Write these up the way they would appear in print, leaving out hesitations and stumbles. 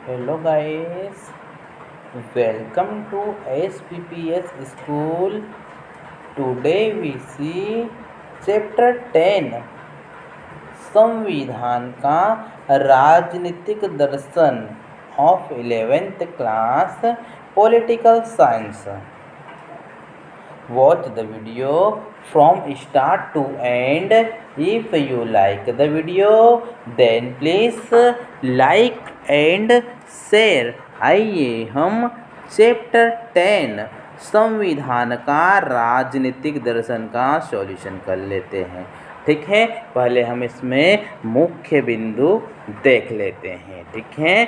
Hello guys, welcome to SPPS School. Today we see Chapter 10 संविधान का राजनीतिक दर्शन of 11th class Political Science. Watch the video from start to end. If you like the video, then please like and share. आइए हम chapter 10 संविधान का राजनीतिक दर्शन का solution कर लेते हैं। ठीक है, पहले हम इसमें मुख्य बिंदु देख लेते हैं। ठीक है,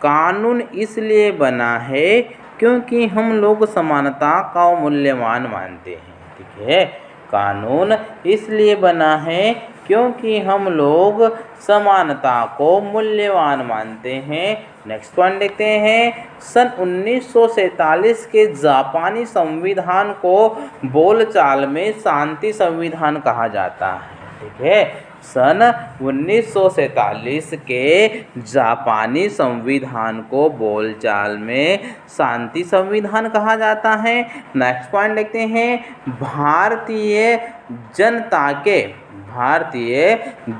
कानून इसलिए बना है क्योंकि हम लोग समानता का मूल्यवान मानते हैं। ठीक है, कानून इसलिए बना है क्योंकि हम लोग समानता को मूल्यवान मानते हैं। नेक्स्ट पॉइंट देखते हैं। सन 1947 के जापानी संविधान को बोलचाल में शांति संविधान कहा जाता है। ठीक है, सन 1947 के जापानी संविधान को बोलचाल में शांति संविधान कहा जाता है। नेक्स्ट पॉइंट देखते हैं। भारतीय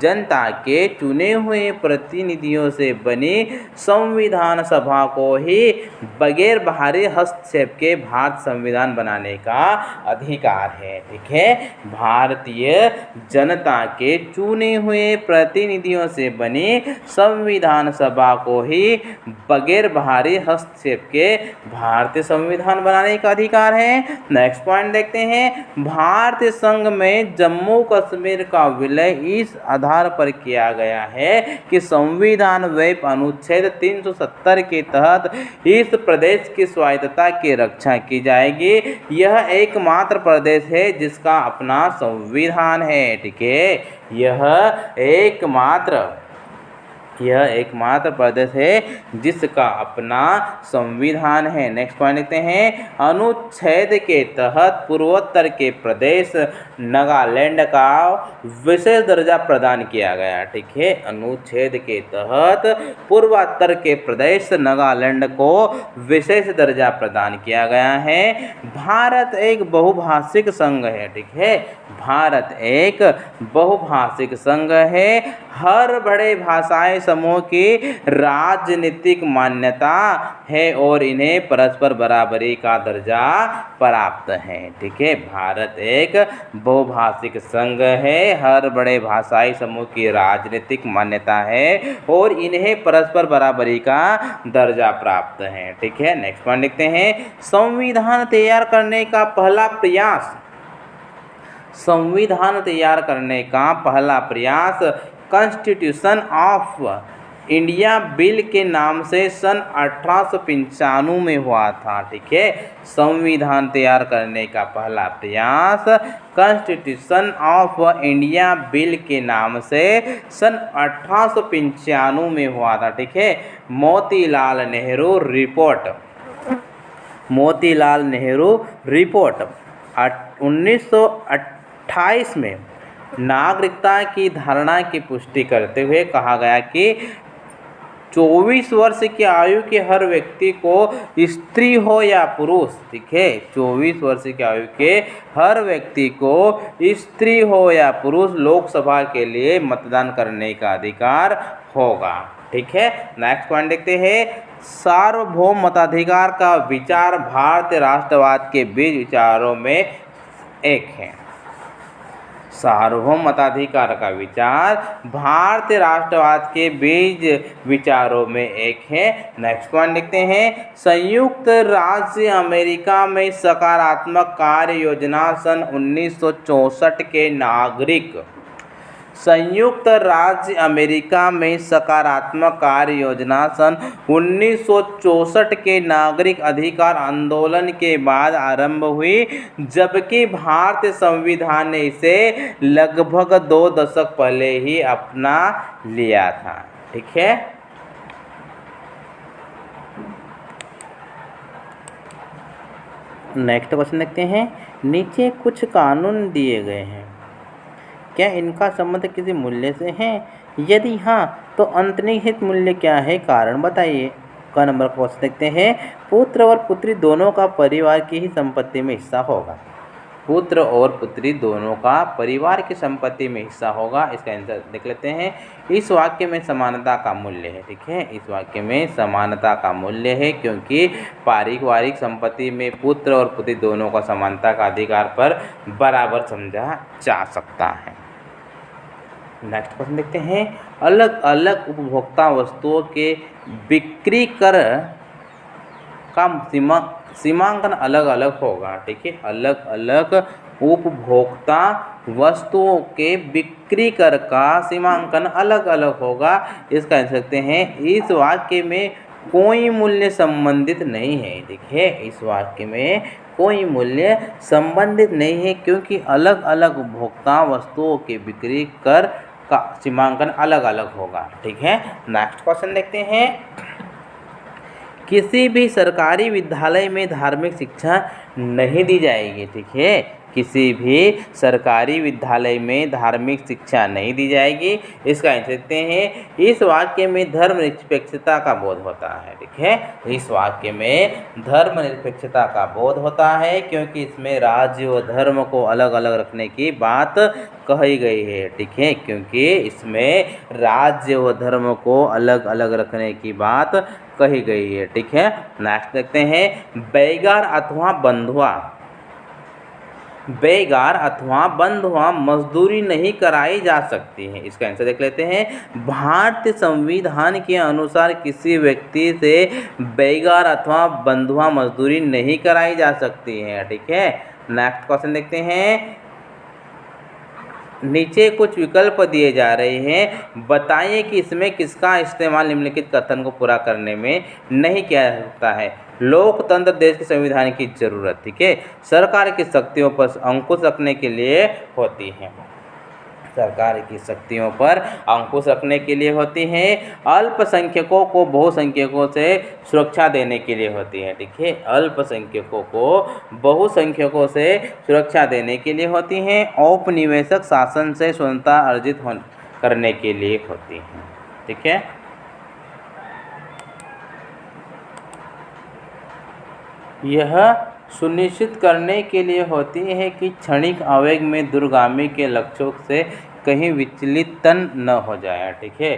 जनता के चुने हुए प्रतिनिधियों से बनी संविधान सभा को ही बगैर बाहरी हस्तक्षेप के भारत संविधान बनाने का अधिकार है। ठीक है, भारतीय जनता के चुने हुए प्रतिनिधियों से बनी संविधान सभा को ही बगैर बाहरी हस्तक्षेप के भारतीय संविधान बनाने का अधिकार है। नेक्स्ट पॉइंट देखते हैं। भारतीय संघ में जम्मू कश्मीर का विलय इस आधार पर किया गया है कि संविधान वेब अनुच्छेद 370 के तहत इस प्रदेश की स्वायत्तता की रक्षा की जाएगी। यह एकमात्र प्रदेश है जिसका अपना संविधान है। ठीक है, यह एकमात्र प्रदेश है जिसका अपना संविधान है। नेक्स्ट पॉइंट देखते हैं। अनुच्छेद के तहत पूर्वोत्तर के प्रदेश नागालैंड का विशेष दर्जा प्रदान किया गया। ठीक है, अनुच्छेद के तहत पूर्वोत्तर के प्रदेश नागालैंड को विशेष दर्जा प्रदान किया गया है। भारत एक बहुभाषिक संघ है। ठीक है, भारत एक बहुभाषिक संघ है। हर बड़े भाषाई समूह की राजनीतिक मान्यता है और इन्हें परस्पर बराबरी का दर्जा प्राप्त है। ठीक है, भारत एक बहुभाषिक संघ है। हर बड़े भाषाई समूह की राजनीतिक मान्यता है और इन्हें परस्पर बराबरी का दर्जा प्राप्त है। ठीक है, नेक्स्ट पॉइंट देखते हैं। संविधान तैयार करने का पहला प्रयास कॉन्स्टिट्यूशन ऑफ इंडिया बिल के नाम से सन 1895 में हुआ था। ठीक है, संविधान तैयार करने का पहला प्रयास कॉन्स्टिट्यूशन ऑफ इंडिया बिल के नाम से सन 1895 में हुआ था। ठीक है, मोतीलाल नेहरू रिपोर्ट 1928 में नागरिकता की धारणा की पुष्टि करते हुए कहा गया कि 24 वर्ष की आयु के हर व्यक्ति को, स्त्री हो या पुरुष, ठीक है, 24 वर्ष की आयु के हर व्यक्ति को, स्त्री हो या पुरुष, लोकसभा के लिए मतदान करने का अधिकार होगा। ठीक है, नेक्स्ट पॉइंट देखते हैं। सार्वभौम मताधिकार का विचार भारतीय राष्ट्रवाद के बीज विचारों में एक है। सार्वभौम मताधिकार का विचार भारतीय राष्ट्रवाद के बीज विचारों में एक है। नेक्स्ट पॉइंट देखते हैं। संयुक्त राज्य अमेरिका में सकारात्मक कार्य योजना सन 1964 के नागरिक संयुक्त राज्य अमेरिका में सकारात्मक कार्य योजना सन 1964 के नागरिक अधिकार आंदोलन के बाद आरंभ हुई, जबकि भारतीय संविधान ने इसे लगभग 2 दशक पहले ही अपना लिया था। ठीक है, नेक्स्ट क्वेश्चन देखते हैं। नीचे कुछ कानून दिए गए हैं, क्या इनका संबंध किसी मूल्य से है? यदि हाँ, तो अंतर्निहित मूल्य क्या है, कारण बताइए। क नंबर का क्वेश्चन देखते हैं। पुत्र और पुत्री दोनों का परिवार की ही संपत्ति में हिस्सा होगा। पुत्र और पुत्री दोनों का परिवार की संपत्ति में हिस्सा होगा, इसका आंसर देख लेते हैं। इस वाक्य में समानता का मूल्य है, ठीक है, इस वाक्य में समानता का मूल्य है क्योंकि पारिवारिक संपत्ति में पुत्र और पुत्री दोनों का समानता का अधिकार पर बराबर समझा जा सकता है। नेक्स्ट क्वेश्चन देखते हैं। अलग अलग उपभोक्ता वस्तुओं के बिक्री कर का सीमांकन अलग अलग होगा, ठीक है, अलग अलग उपभोक्ता वस्तुओं के बिक्री कर का सीमांकन अलग अलग होगा, इसका कह सकते हैं। इस वाक्य में कोई मूल्य संबंधित नहीं है, देखिए इस वाक्य में कोई मूल्य संबंधित नहीं है क्योंकि अलग अलग उपभोक्ता वस्तुओं के बिक्री कर का सीमांकन अलग अलग होगा, ठीक है। नेक्स्ट क्वेश्चन देखते हैं। किसी भी सरकारी विद्यालय में धार्मिक शिक्षा नहीं दी जाएगी, ठीक है, किसी भी सरकारी विद्यालय में धार्मिक शिक्षा नहीं दी जाएगी, इसका आंसर देते हैं। इस वाक्य में धर्मनिरपेक्षता का बोध होता है, ठीक है, इस वाक्य में धर्मनिरपेक्षता का बोध होता है क्योंकि इसमें राज्य व धर्म को अलग अलग रखने की बात कही गई है, ठीक है, क्योंकि इसमें राज्य व धर्म को अलग अलग रखने की बात कही गई है, ठीक है। नेक्स्ट देखते हैं। बेगार अथवा बंधुआ मजदूरी नहीं कराई जा सकती है, इसका आंसर देख लेते हैं। भारतीय संविधान के अनुसार किसी व्यक्ति से बेगार अथवा बंधुआ मजदूरी नहीं कराई जा सकती है, ठीक है। नेक्स्ट क्वेश्चन देखते हैं। नीचे कुछ विकल्प दिए जा रहे हैं, बताइए कि इसमें किसका इस्तेमाल निम्नलिखित कथन को पूरा करने में नहीं किया जा सकता है। लोकतंत्र देश के संविधान की जरूरत, ठीक है, सरकार की शक्तियों पर अंकुश रखने के लिए होती है, सरकार की शक्तियों पर अंकुश रखने के लिए होती हैं। अल्पसंख्यकों को बहुसंख्यकों से सुरक्षा देने के लिए होती है, ठीक है, अल्पसंख्यकों को बहुसंख्यकों से सुरक्षा देने के लिए होती हैं। औपनिवेशिक शासन से स्वतंत्रता अर्जित करने के लिए होती हैं, ठीक है। यह सुनिश्चित करने के लिए होती है कि क्षणिक आवेग में दूरगामी के लक्ष्यों से कहीं विचलित न हो जाए, ठीक है।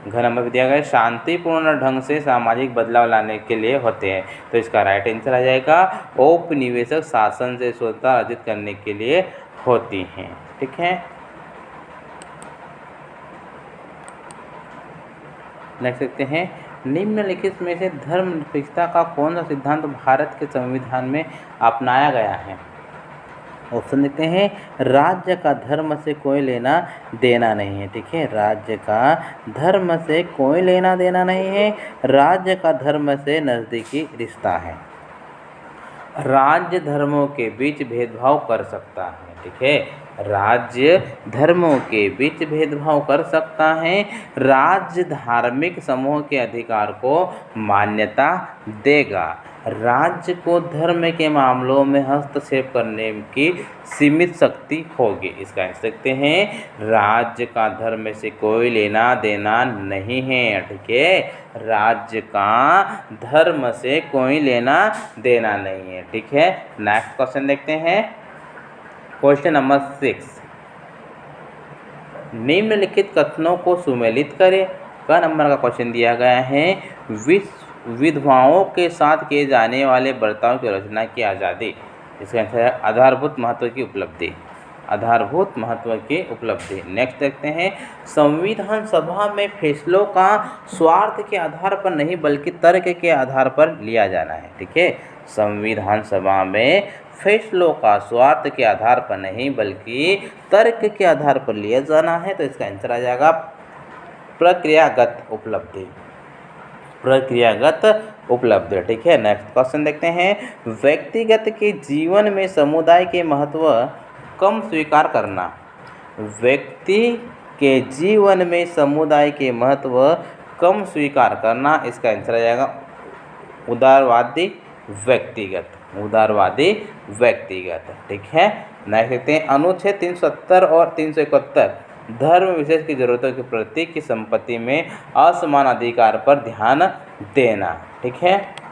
घ नंबर दिया गया शांतिपूर्ण ढंग से सामाजिक बदलाव लाने के लिए होते हैं, तो इसका राइट आंसर आ जाएगा औपनिवेशिक शासन से स्वतंत्रता अर्जित करने के लिए होती हैं, ठीक है। नेक्स्ट देखते हैं। निम्नलिखित में से धर्मनिरपेक्षता का कौन सा सिद्धांत भारत के संविधान में अपनाया गया है। ऑप्शन देते हैं। राज्य का धर्म से कोई लेना देना नहीं है, ठीक है, राज्य का धर्म से कोई लेना देना नहीं है, राज्य का धर्म से नज़दीकी रिश्ता है। राज्य धर्मों के बीच भेदभाव कर सकता है, ठीक है, राज्य धर्मों के बीच भेदभाव कर सकता है। राज्य धार्मिक समूह के अधिकार को मान्यता देगा। राज्य को धर्म के मामलों में हस्तक्षेप करने की सीमित शक्ति होगी, इसका कह सकते हैं। राज्य का धर्म से कोई लेना देना नहीं है, ठीक है, राज्य का धर्म से कोई लेना देना नहीं है, ठीक है। नेक्स्ट क्वेश्चन देखते हैं। Question number 6। निम्नलिखित कथनों को सुमेलित करें। क नंबर का क्वेश्चन दिया गया है। विधवाओं के साथ किए जाने वाले बर्ताव की रचना की आज़ादी, इसका आंसर है आधारभूत महत्व की उपलब्धि, आधारभूत महत्व की उपलब्धि। नेक्स्ट देखते हैं। संविधान सभा में फैसलों का स्वार्थ के आधार पर नहीं बल्कि तर्क के आधार पर लिया जाना है, ठीक है, संविधान सभा में फैसलों का स्वार्थ के आधार पर नहीं बल्कि तर्क के आधार पर लिया जाना है, तो इसका आंसर आ जाएगा प्रक्रियागत उपलब्धि, प्रक्रियागत उपलब्धि, ठीक है। नेक्स्ट क्वेश्चन देखते हैं। व्यक्तिगत के जीवन में समुदाय के महत्व कम स्वीकार करना, व्यक्ति के जीवन में समुदाय के महत्व कम स्वीकार करना, इसका आंसर आ जाएगा उदारवादी व्यक्तिगत, उदारवादी व्यक्तिगत, ठीक है। नेक्स्ट देखते हैं। अनुच्छेद 370 और 371 धर्म विशेष की जरूरतों के प्रति की संपत्ति में असमान अधिकार पर ध्यान देना। ठीक है।